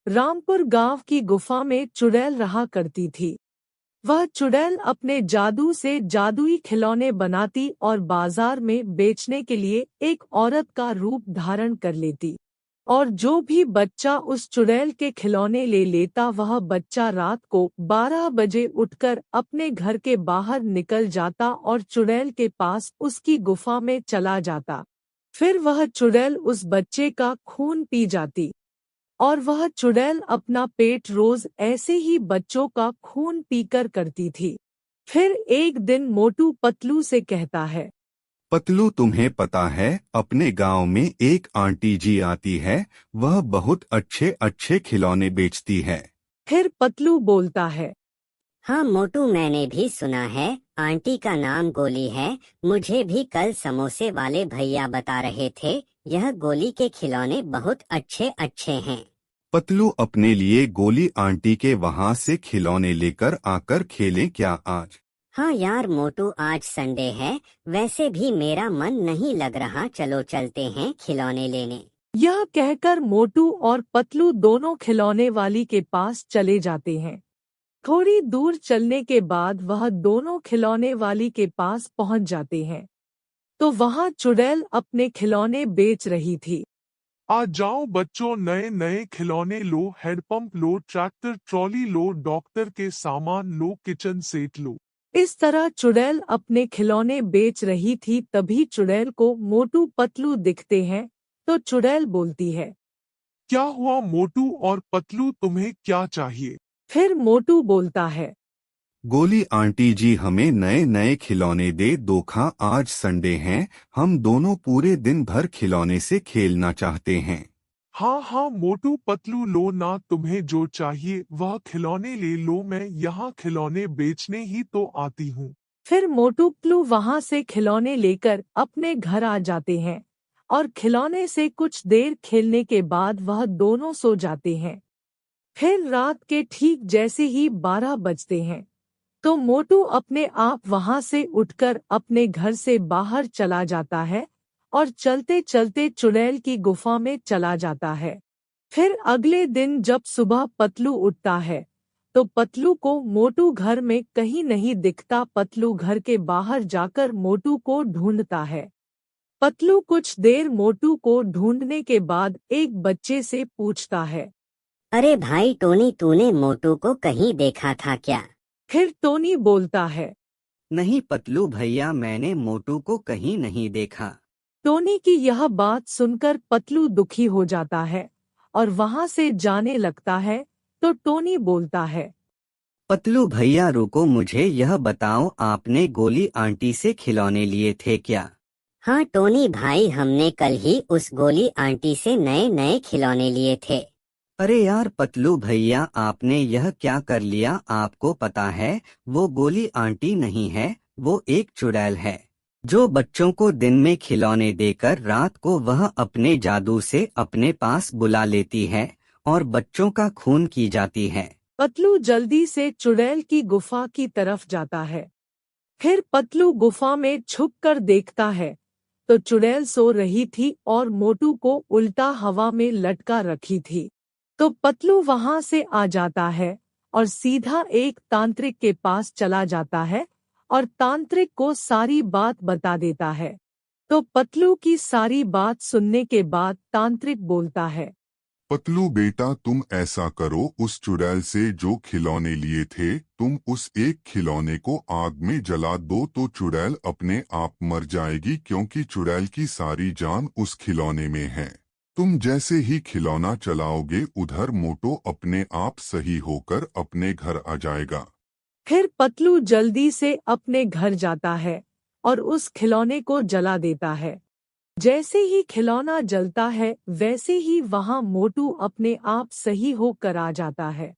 रामपुर गांव की गुफा में चुड़ैल रहा करती थी। वह चुड़ैल अपने जादू से जादुई खिलौने बनाती और बाजार में बेचने के लिए एक औरत का रूप धारण कर लेती। और जो भी बच्चा उस चुड़ैल के खिलौने ले लेता वह बच्चा रात को 12 बजे उठकर अपने घर के बाहर निकल जाता और चुड़ैल के पास उसकी गुफा में चला जाता। फिर वह चुड़ैल उस बच्चे का खून पी जाती और वह चुड़ैल अपना पेट रोज ऐसे ही बच्चों का खून पीकर करती थी। फिर एक दिन मोटू पतलू से कहता है, पतलू, तुम्हें पता है अपने गांव में एक आंटी जी आती है, वह बहुत अच्छे अच्छे खिलौने बेचती है। फिर पतलू बोलता है, हाँ मोटू, मैंने भी सुना है। आंटी का नाम गोली है। मुझे भी कल समोसे वाले भैया बता रहे थे, यह गोली के खिलौने बहुत अच्छे अच्छे हैं। पतलू, अपने लिए गोली आंटी के वहाँ से खिलौने लेकर आकर खेलें क्या आज? हाँ यार मोटू, आज संडे है, वैसे भी मेरा मन नहीं लग रहा, चलो चलते हैं खिलौने लेने। यह कहकर मोटू और पतलू दोनों खिलौने वाली के पास चले जाते हैं। थोड़ी दूर चलने के बाद वह दोनों खिलौने वाली के पास पहुंच जाते हैं तो वहां चुड़ैल अपने खिलौने बेच रही थी। आ जाओ बच्चों, नए नए खिलौने लो, हैंडपंप लो, ट्रैक्टर ट्रॉली लो, डॉक्टर के सामान लो, किचन सेट लो। इस तरह चुड़ैल अपने खिलौने बेच रही थी। तभी चुड़ैल को मोटू पतलू दिखते हैं तो चुड़ैल बोलती है, क्या हुआ मोटू और पतलू, तुम्हें क्या चाहिए? फिर मोटू बोलता है, गोली आंटी जी, हमें नए नए खिलौने दे दो, खा आज संडे हैं, हम दोनों पूरे दिन भर खिलौने से खेलना चाहते हैं। हाँ हाँ मोटू पतलू, लो ना, तुम्हें जो चाहिए वह खिलौने ले लो, मैं यहाँ खिलौने बेचने ही तो आती हूँ। फिर मोटू पतलू वहां से खिलौने लेकर अपने घर आ जाते हैं और खिलौने से कुछ देर खेलने के बाद वह दोनों सो जाते हैं। फिर रात के ठीक जैसे ही 12 बजते हैं तो मोटू अपने आप वहां से उठकर अपने घर से बाहर चला जाता है और चलते चलते चुड़ैल की गुफा में चला जाता है। फिर अगले दिन जब सुबह पतलू उठता है तो पतलू को मोटू घर में कहीं नहीं दिखता। पतलू घर के बाहर जाकर मोटू को ढूंढता है। पतलू कुछ देर मोटू को ढूंढने के बाद एक बच्चे से पूछता है, अरे भाई टोनी, तूने मोटू को कहीं देखा था क्या? फिर टोनी बोलता है, नहीं पतलू भैया, मैंने मोटू को कहीं नहीं देखा। टोनी की यह बात सुनकर पतलू दुखी हो जाता है और वहां से जाने लगता है तो टोनी बोलता है, पतलू भैया रुको, मुझे यह बताओ, आपने गोली आंटी से खिलौने लिए थे क्या? हाँ टोनी भाई, हमने कल ही उस गोली आंटी से नए नए खिलौने लिए थे। अरे यार पतलू भैया, आपने यह क्या कर लिया? आपको पता है वो गोली आंटी नहीं है, वो एक चुड़ैल है जो बच्चों को दिन में खिलौने देकर रात को वह अपने जादू से अपने पास बुला लेती है और बच्चों का खून की जाती है। पतलू जल्दी से चुड़ैल की गुफा की तरफ जाता है। फिर पतलू गुफा में छुपकर देखता है तो चुड़ैल सो रही थी और मोटू को उल्टा हवा में लटका रखी थी। तो पतलू वहां से आ जाता है और सीधा एक तांत्रिक के पास चला जाता है और तांत्रिक को सारी बात बता देता है। तो पतलू की सारी बात सुनने के बाद तांत्रिक बोलता है, पतलू बेटा, तुम ऐसा करो, उस चुड़ैल से जो खिलौने लिए थे तुम उस एक खिलौने को आग में जला दो तो चुड़ैल अपने आप मर जाएगी, क्योंकि चुड़ैल की सारी जान उस खिलौने में है। तुम जैसे ही खिलौना चलाओगे उधर मोटू अपने आप सही होकर अपने घर आ जाएगा। फिर पतलू जल्दी से अपने घर जाता है और उस खिलौने को जला देता है। जैसे ही खिलौना जलता है वैसे ही वहां मोटू अपने आप सही होकर आ जाता है।